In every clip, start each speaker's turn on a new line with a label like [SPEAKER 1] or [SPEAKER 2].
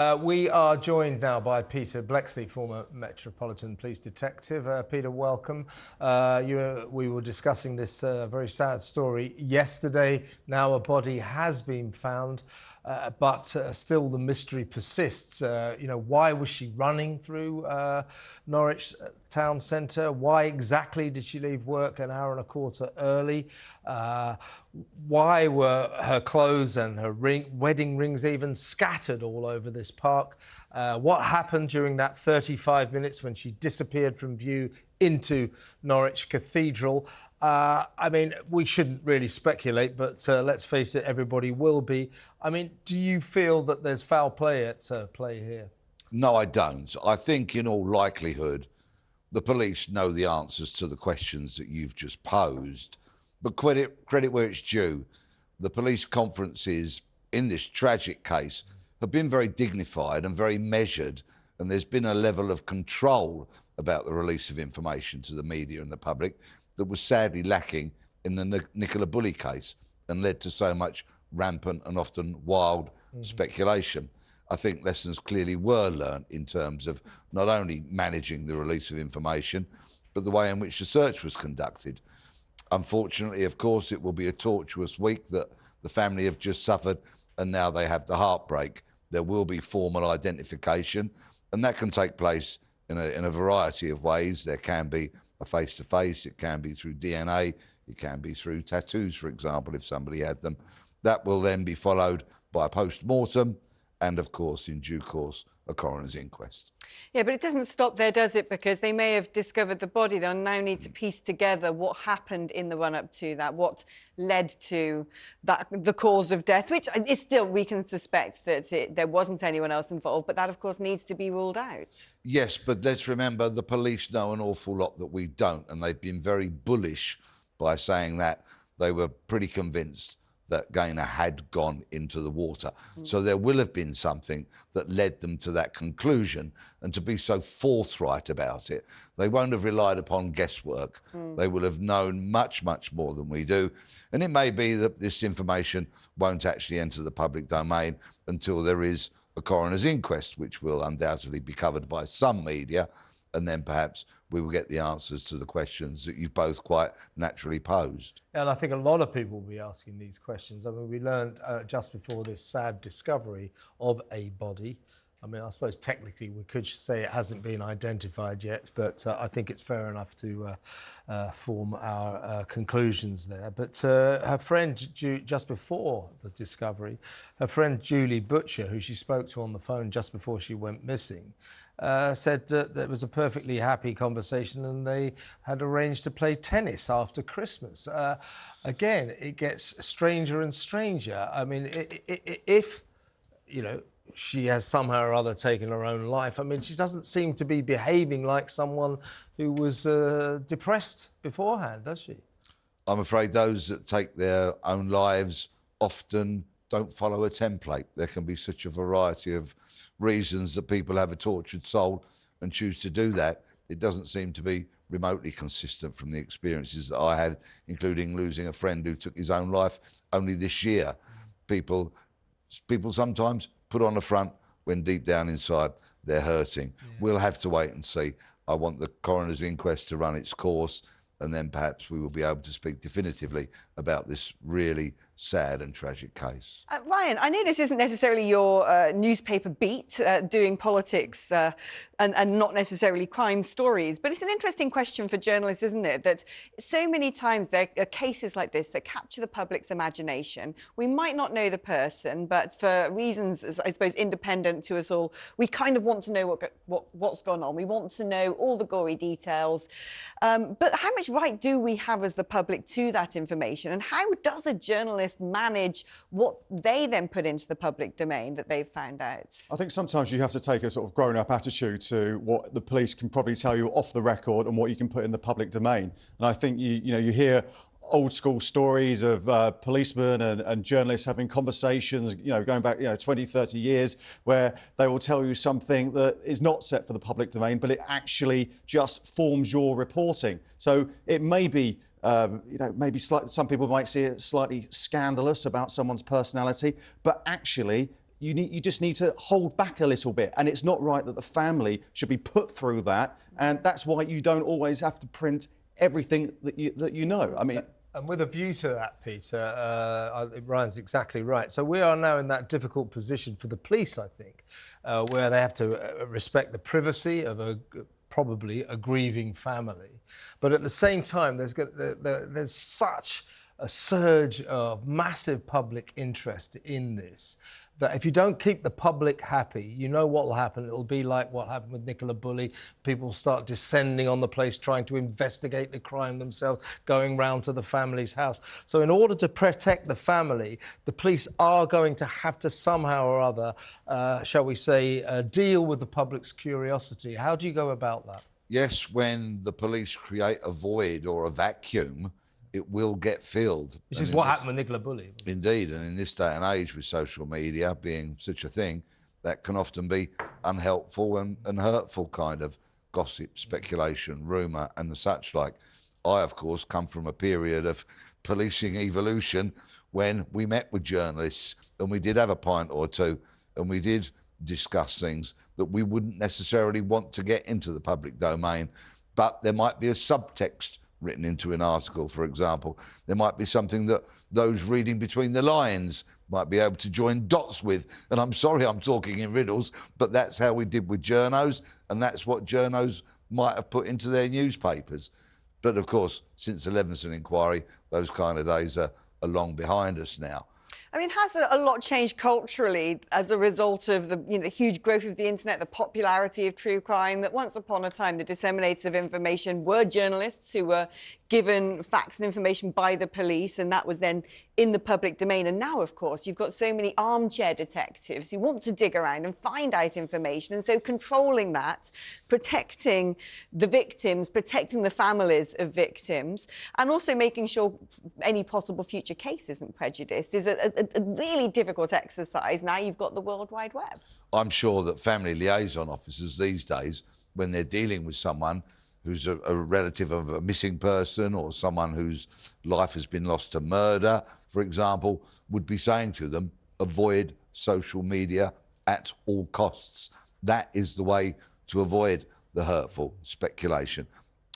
[SPEAKER 1] We are joined now by Peter Bleksley, former Metropolitan Police detective. Peter, welcome. We were discussing this very sad story yesterday. Now a body has been found, but still the mystery persists. Why was she running through Norwich town centre? Why exactly did she leave work an hour and a quarter early? Why were her clothes and her wedding rings even scattered all over this park? What happened during that 35 minutes when she disappeared from view into Norwich Cathedral? We shouldn't really speculate, but let's face it, everybody will be. Do you feel that there's foul play at play here?
[SPEAKER 2] No, I don't. I think in all likelihood, the police know the answers to the questions that you've just posed. But credit where it's due, the police conferences in this tragic case have been very dignified and very measured, and there's been a level of control about the release of information to the media and the public that was sadly lacking in the Nicola Bulley case and led to so much rampant and often wild speculation. I think lessons clearly were learnt in terms of not only managing the release of information, but the way in which the search was conducted. Unfortunately, of course, it will be a tortuous week that the family have just suffered, and now they have the heartbreak. There will be formal identification, and that can take place in a variety of ways. There can be a face-to-face, it can be through DNA, it can be through tattoos, for example, if somebody had them. That will then be followed by a post-mortem, and of course, in due course, a coroner's inquest.
[SPEAKER 3] Yeah, but it doesn't stop there, does it? Because they may have discovered the body. They'll now need to piece together what happened in the run-up to that, what led to that, the cause of death, which is still, we can suspect that there wasn't anyone else involved, but that, of course, needs to be ruled out.
[SPEAKER 2] Yes, but let's remember the police know an awful lot that we don't, and they've been very bullish by saying that they were pretty convinced that Gaynor had gone into the water. So there will have been something that led them to that conclusion, and to be so forthright about it. They won't have relied upon guesswork. They will have known much, much more than we do. And it may be that this information won't actually enter the public domain until there is a coroner's inquest, which will undoubtedly be covered by some media, and then perhaps we will get the answers to the questions that you've both quite naturally posed.
[SPEAKER 1] And I think a lot of people will be asking these questions. We learned just before this sad discovery of a body. I suppose technically we could say it hasn't been identified yet, but I think it's fair enough to form our conclusions there. But her friend, just before the discovery, her friend Julie Butcher, who she spoke to on the phone just before she went missing, said that it was a perfectly happy conversation and they had arranged to play tennis after Christmas. Again, it gets stranger and stranger. If, she has somehow or other taken her own life, she doesn't seem to be behaving like someone who was depressed beforehand, does she?
[SPEAKER 2] I'm afraid those that take their own lives often don't follow a template. There can be such a variety of reasons that people have a tortured soul and choose to do that. It doesn't seem to be remotely consistent from the experiences that I had, including losing a friend who took his own life only this year. People sometimes put on the front when deep down inside they're hurting. Yeah. We'll have to wait and see. I want the coroner's inquest to run its course, and then perhaps we will be able to speak definitively about this really sad and tragic case.
[SPEAKER 3] Ryan, I know this isn't necessarily your newspaper beat, doing politics and not necessarily crime stories, but it's an interesting question for journalists, isn't it? That so many times there are cases like this that capture the public's imagination. We might not know the person, but for reasons, I suppose, independent to us all, we kind of want to know what's gone on. We want to know all the gory details. But how much right do we have as the public to that information? And how does a journalist manage what they then put into the public domain that they've found out?
[SPEAKER 4] I think sometimes you have to take a sort of grown-up attitude to what the police can probably tell you off the record and what you can put in the public domain. And I think you hear old school stories of policemen and journalists having conversations, going back 20, 30 years, where they will tell you something that is not set for the public domain, but it actually just forms your reporting. So it may be, some people might see it slightly scandalous about someone's personality, but actually you just need to hold back a little bit. And it's not right that the family should be put through that. And that's why you don't always have to print everything that you know. I mean...
[SPEAKER 1] And with a view to that, Peter, Ryan's exactly right. So we are now in that difficult position for the police, I think, where they have to respect the privacy of probably a grieving family. But at the same time, there's such a surge of massive public interest in this that if you don't keep the public happy, you know what will happen. It'll be like what happened with Nicola Bulley. People start descending on the place, trying to investigate the crime themselves, going round to the family's house. So in order to protect the family, the police are going to have to somehow or other, shall we say, deal with the public's curiosity. How do you go about that?
[SPEAKER 2] Yes, when the police create a void or a vacuum, it will get filled.
[SPEAKER 1] Which is what happened with Nicola Bulley.
[SPEAKER 2] Indeed, and in this day and age with social media being such a thing, that can often be unhelpful and hurtful kind of gossip, speculation, rumour and the such like. I, of course, come from a period of policing evolution when we met with journalists and we did have a pint or two and we did discuss things that we wouldn't necessarily want to get into the public domain, but there might be a subtext written into an article, for example. There might be something that those reading between the lines might be able to join dots with. And I'm sorry I'm talking in riddles, but that's how we did with journos, and that's what journos might have put into their newspapers. But of course, since the Levinson inquiry, those kind of days are long behind us now.
[SPEAKER 3] I mean, has a lot changed culturally as a result of the huge growth of the internet, the popularity of true crime, that once upon a time the disseminators of information were journalists who were given facts and information by the police, and that was then in the public domain. And now, of course, you've got so many armchair detectives who want to dig around and find out information. And so controlling that, protecting the victims, protecting the families of victims, and also making sure any possible future case isn't prejudiced is a really difficult exercise. Now you've got the World Wide Web.
[SPEAKER 2] I'm sure that family liaison officers these days, when they're dealing with someone who's a relative of a missing person or someone whose life has been lost to murder, for example, would be saying to them, avoid social media at all costs. That is the way to avoid the hurtful speculation.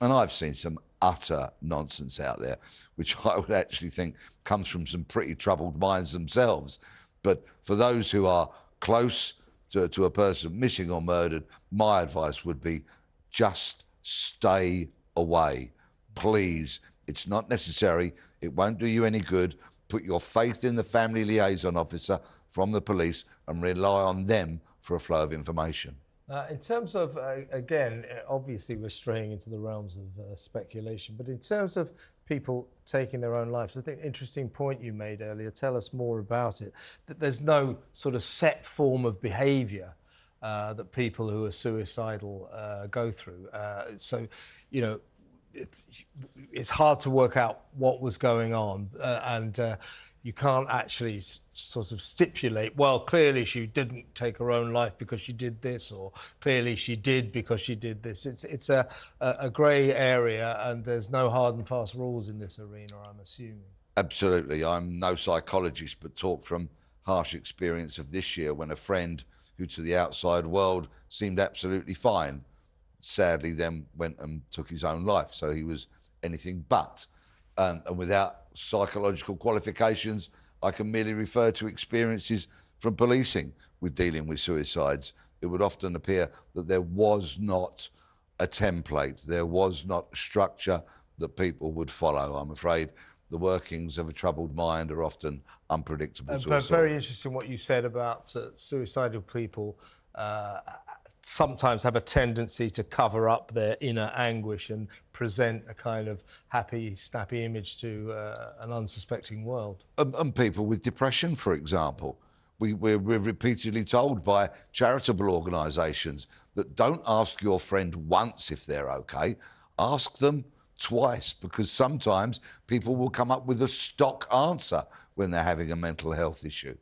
[SPEAKER 2] And I've seen some utter nonsense out there, which I would actually think comes from some pretty troubled minds themselves. But for those who are close to a person missing or murdered, my advice would be just stay away. Please, it's not necessary. It won't do you any good. Put your faith in the family liaison officer from the police and rely on them for a flow of information.
[SPEAKER 1] In terms of, again, obviously we're straying into the realms of speculation, but in terms of people taking their own lives, I think interesting point you made earlier, tell us more about it, that there's no sort of set form of behaviour that people who are suicidal go through. So, you know, it's hard to work out what was going on and you can't actually sort of stipulate, well, clearly she didn't take her own life because she did this, or clearly she did because she did this. It's a grey area and there's no hard and fast rules in this arena, I'm assuming.
[SPEAKER 2] Absolutely. I'm no psychologist, but talk from harsh experience of this year when a friend who to the outside world seemed absolutely fine, sadly then went and took his own life. So he was anything but. And without psychological qualifications, I can merely refer to experiences from policing with dealing with suicides. It would often appear that there was not a template, there was not a structure that people would follow. I'm afraid the workings of a troubled mind are often unpredictable to us all.
[SPEAKER 1] Very interesting what you said about suicidal people sometimes have a tendency to cover up their inner anguish and present a kind of happy, snappy image to an unsuspecting world.
[SPEAKER 2] And people with depression, for example. We're repeatedly told by charitable organisations that don't ask your friend once if they're okay, ask them twice, because sometimes people will come up with a stock answer when they're having a mental health issue.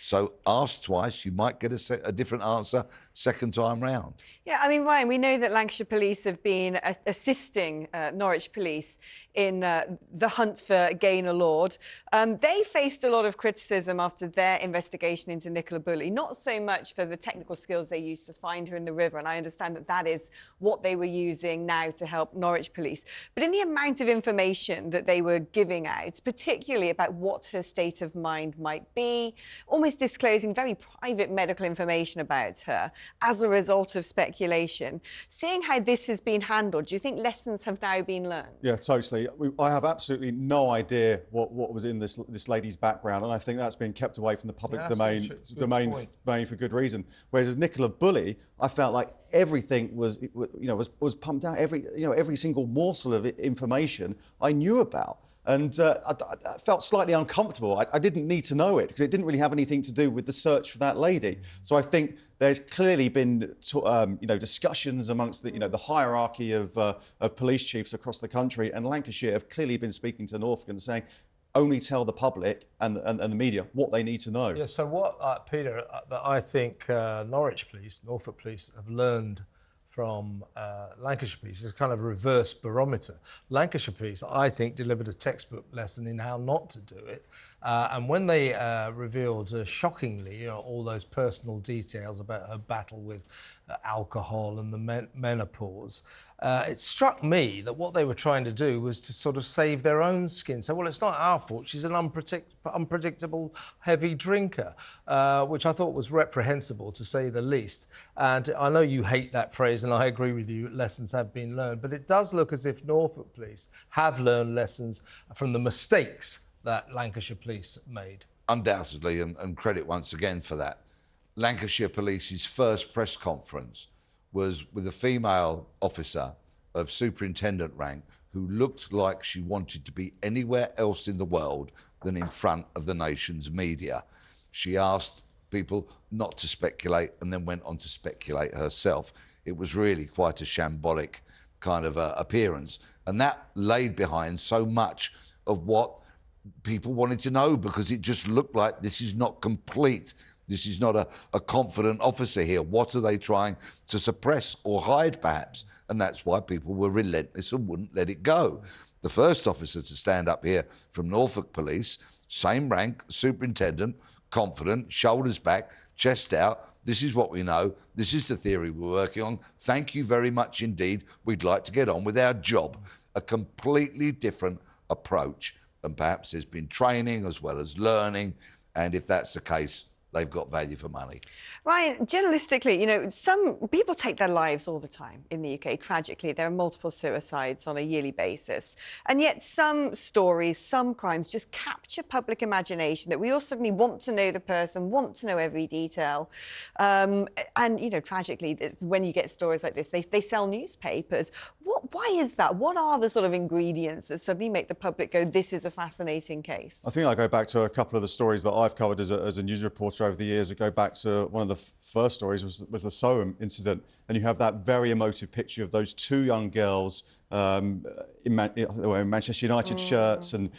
[SPEAKER 2] So ask twice, you might get a different answer second time round.
[SPEAKER 3] Yeah, I mean, Ryan, we know that Lancashire Police have been assisting Norwich Police in the hunt for Gaynor Lord. They faced a lot of criticism after their investigation into Nicola Bulley, not so much for the technical skills they used to find her in the river, and I understand that that is what they were using now to help Norwich Police, but in the amount of information that they were giving out, particularly about what her state of mind might be, almost disclosing very private medical information about her as a result of speculation. Seeing how this has been handled, do you think lessons have now been learned?
[SPEAKER 4] Yeah, totally. I have absolutely no idea what was in this lady's background, and I think that's been kept away from the public domain for good reason. Whereas with Nicola Bulley, I felt like everything was pumped out. Every single morsel of information I knew about. And I felt slightly uncomfortable. I didn't need to know it because it didn't really have anything to do with the search for that lady. So I think there's clearly been, discussions amongst the hierarchy of police chiefs across the country, and Lancashire have clearly been speaking to Norfolk and saying, only tell the public and the media what they need to know.
[SPEAKER 1] Yeah. So what, Peter, that I think Norwich Police, Norfolk Police have learned from Lancashire Police is kind of a reverse barometer. Lancashire Police, I think, delivered a textbook lesson in how not to do it. And when they revealed, shockingly, all those personal details about her battle with alcohol and the menopause, it struck me that what they were trying to do was to sort of save their own skin. So, well, it's not our fault. She's an unpredictable, heavy drinker, which I thought was reprehensible, to say the least. And I know you hate that phrase, and I agree with you, lessons have been learned. But it does look as if Norfolk Police have learned lessons from the mistakes that Lancashire Police made.
[SPEAKER 2] Undoubtedly, and credit once again for that. Lancashire Police's first press conference was with a female officer of superintendent rank who looked like she wanted to be anywhere else in the world than in front of the nation's media. She asked people not to speculate and then went on to speculate herself. It was really quite a shambolic kind of appearance. And that laid behind so much of what people wanted to know, because it just looked like this is not complete. This is not a confident officer here. What are they trying to suppress or hide, perhaps? And that's why people were relentless and wouldn't let it go. The first officer to stand up here from Norfolk Police, same rank, superintendent, confident, shoulders back, chest out. This is what we know. This is the theory we're working on. Thank you very much indeed. We'd like to get on with our job. A completely different approach. And perhaps there's been training as well as learning. And if that's the case, they've got value for money.
[SPEAKER 3] Ryan, journalistically, some people take their lives all the time in the UK. Tragically, there are multiple suicides on a yearly basis. And yet some stories, some crimes just capture public imagination, that we all suddenly want to know the person, want to know every detail. And, tragically, when you get stories like this, they sell newspapers. Why is that? What are the sort of ingredients that suddenly make the public go, this is a fascinating case?
[SPEAKER 4] I think I go back to a couple of the stories that I've covered as a news reporter over the years. I go back to one of the first stories was the Soham incident, and you have that very emotive picture of those two young girls in Manchester United shirts, and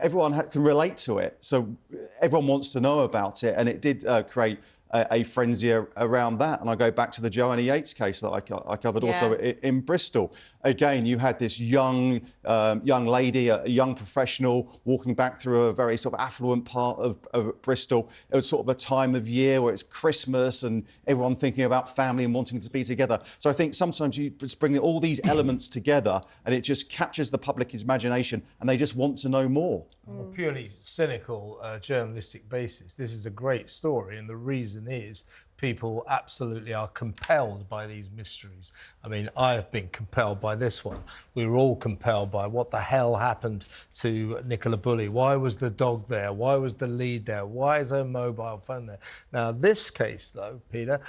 [SPEAKER 4] everyone can relate to it. So everyone wants to know about it, and it did create a frenzy around that. And I go back to the Joanna Yates case that I covered also in Bristol. Again, you had this young lady, a young professional, walking back through a very sort of affluent part of Bristol. It was sort of a time of year where it's Christmas and everyone thinking about family and wanting to be together. So I think sometimes you just bring all these elements together and it just captures the public's imagination and they just want to know more.
[SPEAKER 1] On a purely cynical journalistic basis, this is a great story, and the reason is people absolutely are compelled by these mysteries. I mean, I have been compelled by this one. We were all compelled by what the hell happened to Nicola Bulley. Why was the dog there? Why was the lead there? Why is her mobile phone there? Now, this case, though, Peter,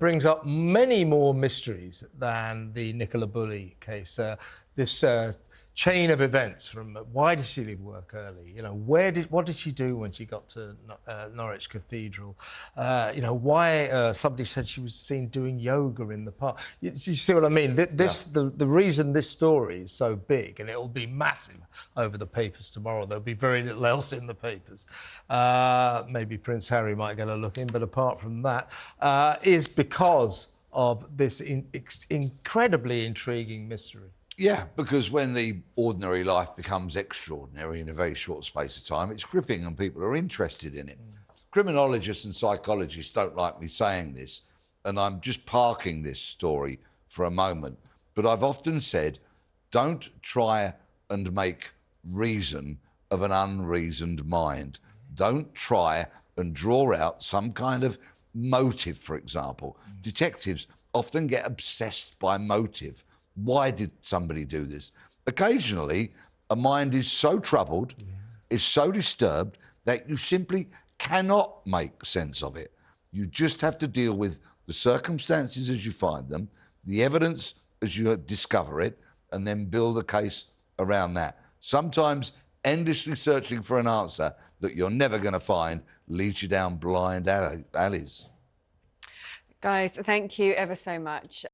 [SPEAKER 1] brings up many more mysteries than the Nicola Bulley case. This chain of events from why did she leave work early? You know, what did she do when she got to Norwich Cathedral? You know, why somebody said she was seen doing yoga in the park. You see what I mean? The reason this story is so big, and it will be massive over the papers tomorrow. There'll be very little else in the papers. Maybe Prince Harry might get a look in, but apart from that, is because of this incredibly intriguing mystery.
[SPEAKER 2] Yeah, because when the ordinary life becomes extraordinary in a very short space of time, it's gripping and people are interested in it. Criminologists and psychologists don't like me saying this, and I'm just parking this story for a moment, but I've often said, don't try and make reason of an unreasoned mind. Don't try and draw out some kind of motive, for example. Detectives often get obsessed by motive. Why did somebody do this? Occasionally, a mind is so troubled, is so disturbed, that you simply cannot make sense of it. You just have to deal with the circumstances as you find them, the evidence as you discover it, and then build a case around that. Sometimes endlessly searching for an answer that you're never going to find leads you down blind alleys.
[SPEAKER 3] Guys, thank you ever so much.